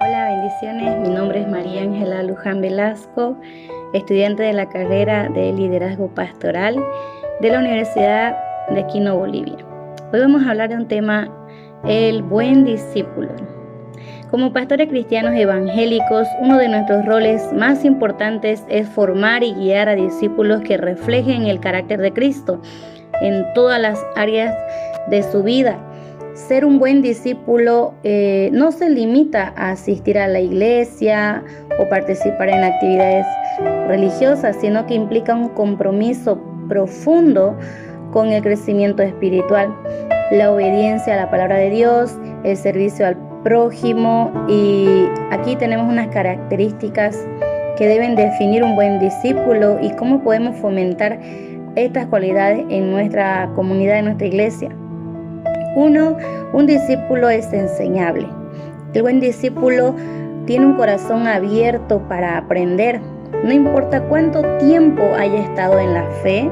Hola, bendiciones. Mi nombre es María Ángela Luján Velasco, estudiante de la carrera de Liderazgo Pastoral de la Universidad de Quino, Bolivia. Hoy vamos a hablar de un tema, el buen discípulo. Como pastores cristianos evangélicos, uno de nuestros roles más importantes es formar y guiar a discípulos que reflejen el carácter de Cristo en todas las áreas de su vida. Ser un buen discípulo no se limita a asistir a la iglesia o participar en actividades religiosas, sino que implica un compromiso profundo con el crecimiento espiritual, la obediencia a la palabra de Dios, el servicio al prójimo, y aquí tenemos unas características que deben definir un buen discípulo y cómo podemos fomentar estas cualidades en nuestra comunidad, en nuestra iglesia. 1. Un discípulo es enseñable. El buen discípulo tiene un corazón abierto para aprender. No importa cuánto tiempo haya estado en la fe,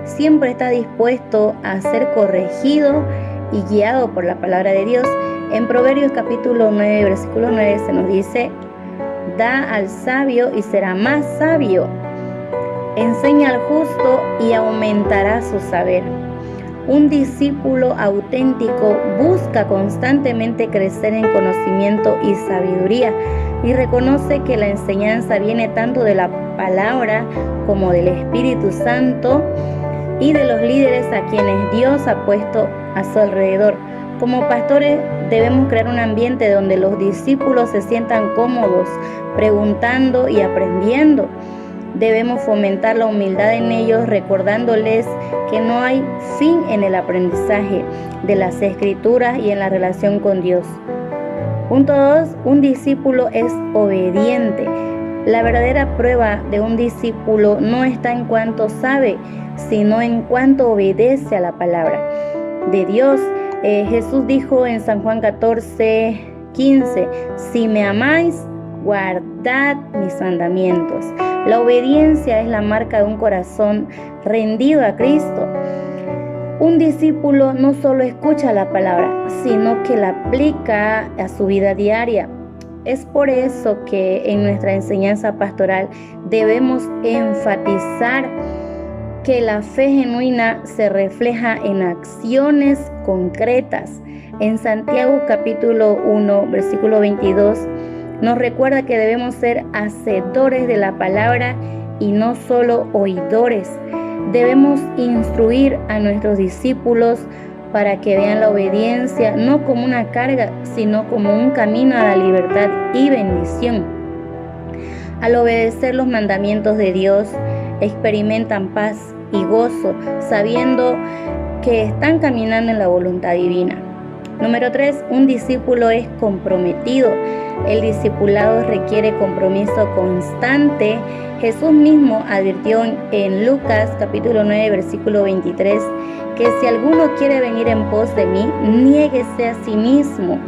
siempre está dispuesto a ser corregido y guiado por la palabra de Dios. En Proverbios capítulo 9, versículo 9 se nos dice: da al sabio y será más sabio. Enseña al justo y aumentará su saber. Un discípulo auténtico busca constantemente crecer en conocimiento y sabiduría y reconoce que la enseñanza viene tanto de la palabra como del Espíritu Santo y de los líderes a quienes Dios ha puesto a su alrededor. Como pastores debemos crear un ambiente donde los discípulos se sientan cómodos, preguntando y aprendiendo. Debemos fomentar la humildad en ellos, recordándoles que no hay fin en el aprendizaje de las Escrituras y en la relación con Dios. Punto 2. Un discípulo es obediente. La verdadera prueba de un discípulo no está en cuanto sabe, sino en cuanto obedece a la palabra de Dios. Jesús dijo en San Juan 14:15: si me amáis, guardad mis mandamientos. La obediencia es la marca de un corazón rendido a Cristo. Un discípulo no solo escucha la palabra, sino que la aplica a su vida diaria. Es por eso que en nuestra enseñanza pastoral debemos enfatizar que la fe genuina se refleja en acciones concretas. En Santiago capítulo 1, versículo 22, nos recuerda que debemos ser hacedores de la palabra y no solo oidores. Debemos instruir a nuestros discípulos para que vean la obediencia no como una carga, sino como un camino a la libertad y bendición. Al obedecer los mandamientos de Dios, experimentan paz y gozo, sabiendo que están caminando en la voluntad divina. Número 3. Un discípulo es comprometido. El discipulado requiere compromiso constante. Jesús mismo advirtió en Lucas capítulo 9, versículo 23, que si alguno quiere venir en pos de mí, niéguese a sí mismo,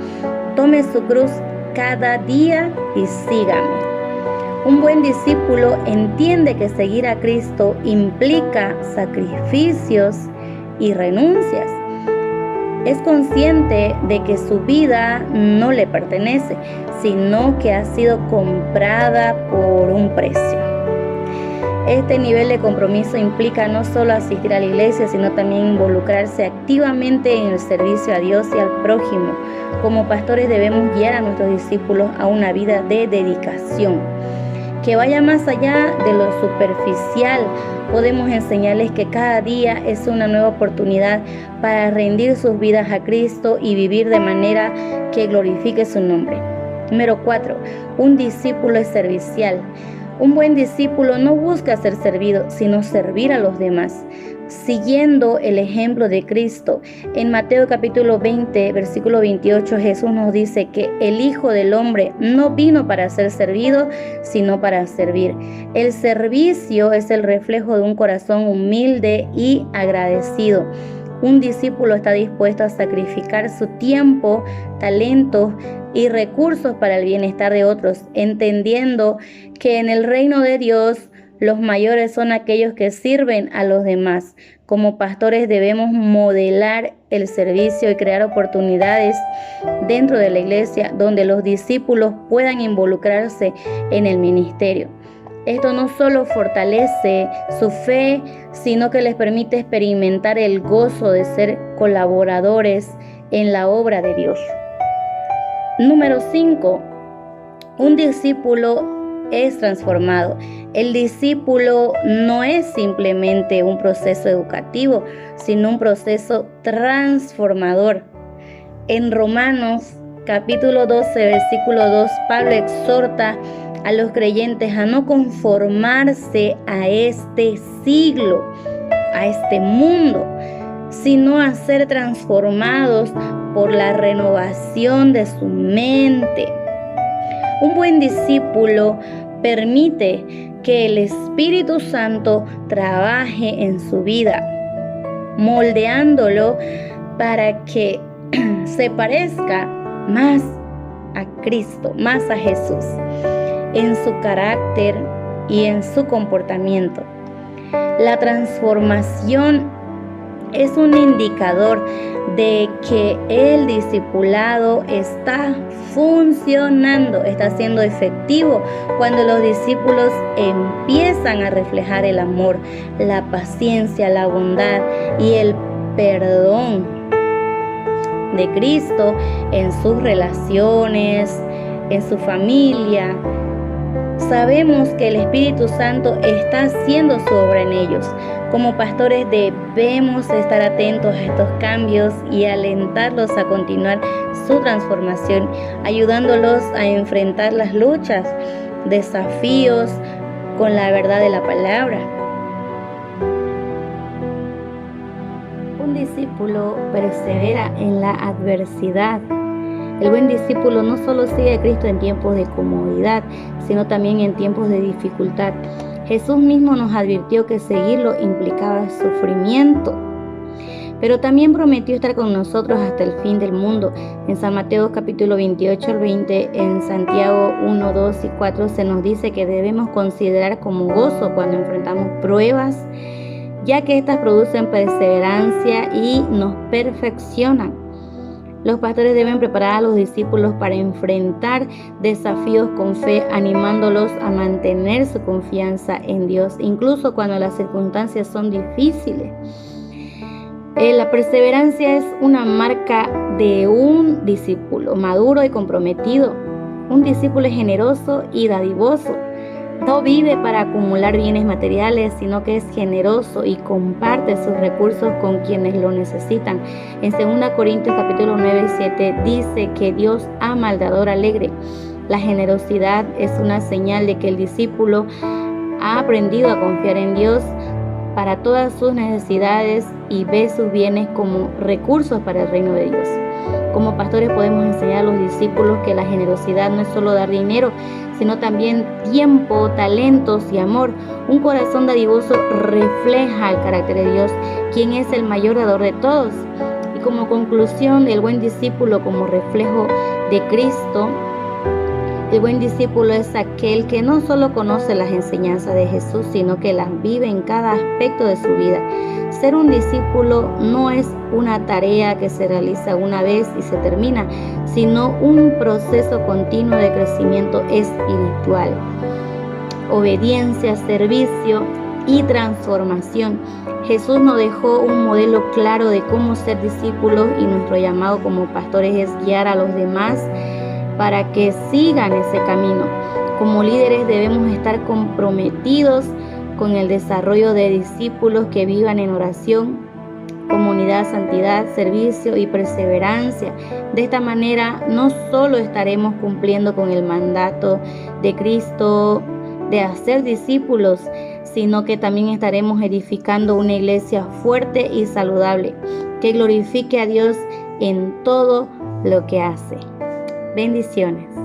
tome su cruz cada día y sígame. Un buen discípulo entiende que seguir a Cristo implica sacrificios y renuncias. Es consciente de que su vida no le pertenece, sino que ha sido comprada por un precio. Este nivel de compromiso implica no solo asistir a la iglesia, sino también involucrarse activamente en el servicio a Dios y al prójimo. Como pastores debemos guiar a nuestros discípulos a una vida de dedicación que vaya más allá de lo superficial. Podemos enseñarles que cada día es una nueva oportunidad para rendir sus vidas a Cristo y vivir de manera que glorifique su nombre. Número 4. Un discípulo es servicial. Un buen discípulo no busca ser servido, sino servir a los demás, siguiendo el ejemplo de Cristo. En Mateo capítulo 20, versículo 28, Jesús nos dice que el Hijo del Hombre no vino para ser servido, sino para servir. El servicio es el reflejo de un corazón humilde y agradecido. Un discípulo está dispuesto a sacrificar su tiempo, talentos y recursos para el bienestar de otros, entendiendo que en el reino de Dios Los mayores son aquellos que sirven a los demás. Como pastores debemos modelar el servicio y crear oportunidades dentro de la iglesia donde los discípulos puedan involucrarse en el ministerio. Esto no solo fortalece su fe, sino que les permite experimentar el gozo de ser colaboradores en la obra de Dios. Número 5. Un discípulo es transformado. El discípulo no es simplemente un proceso educativo, sino un proceso transformador. En Romanos capítulo 12, versículo 2, Pablo exhorta a los creyentes a no conformarse a este siglo, a este mundo, sino a ser transformados por la renovación de su mente. Un buen discípulo permite que el Espíritu Santo trabaje en su vida, moldeándolo para que se parezca más a Cristo, más a Jesús, en su carácter y en su comportamiento. La transformación es un indicador de que el discipulado está funcionando, está siendo efectivo cuando los discípulos empiezan a reflejar el amor, la paciencia, la bondad y el perdón de Cristo en sus relaciones, en su familia. Sabemos que el Espíritu Santo está haciendo su obra en ellos. Como pastores debemos estar atentos a estos cambios y alentarlos a continuar su transformación, ayudándolos a enfrentar las luchas, desafíos con la verdad de la palabra. Un discípulo persevera en la adversidad. El buen discípulo no solo sigue a Cristo en tiempos de comodidad, sino también en tiempos de dificultad. Jesús mismo nos advirtió que seguirlo implicaba sufrimiento, pero también prometió estar con nosotros hasta el fin del mundo. En San Mateo capítulo 28 al 20, en Santiago 1, 2 y 4 se nos dice que debemos considerar como gozo cuando enfrentamos pruebas, ya que estas producen perseverancia y nos perfeccionan. Los pastores deben preparar a los discípulos para enfrentar desafíos con fe, animándolos a mantener su confianza en Dios, incluso cuando las circunstancias son difíciles. La perseverancia es una marca de un discípulo maduro y comprometido. Un discípulo es generoso y dadivoso. No vive para acumular bienes materiales, sino que es generoso y comparte sus recursos con quienes lo necesitan. En 2 Corintios capítulo 9 y 7 dice que Dios ama al dador alegre. La generosidad es una señal de que el discípulo ha aprendido a confiar en Dios para todas sus necesidades y ve sus bienes como recursos para el reino de Dios. Como pastores podemos enseñar a los discípulos que la generosidad no es solo dar dinero, sino también tiempo, talentos y amor. Un corazón dadivoso refleja el carácter de Dios, quien es el mayor dador de todos. Y como conclusión, el buen discípulo como reflejo de Cristo, el buen discípulo es aquel que no solo conoce las enseñanzas de Jesús, sino que las vive en cada aspecto de su vida. Ser un discípulo no es una tarea que se realiza una vez y se termina, sino un proceso continuo de crecimiento espiritual, obediencia, servicio y transformación. Jesús nos dejó un modelo claro de cómo ser discípulos y nuestro llamado como pastores es guiar a los demás para que sigan ese camino. Como líderes debemos estar comprometidos con el desarrollo de discípulos que vivan en oración, comunidad, santidad, servicio y perseverancia. De esta manera no solo estaremos cumpliendo con el mandato de Cristo de hacer discípulos, sino que también estaremos edificando una iglesia fuerte y saludable que glorifique a Dios en todo lo que hace. Bendiciones.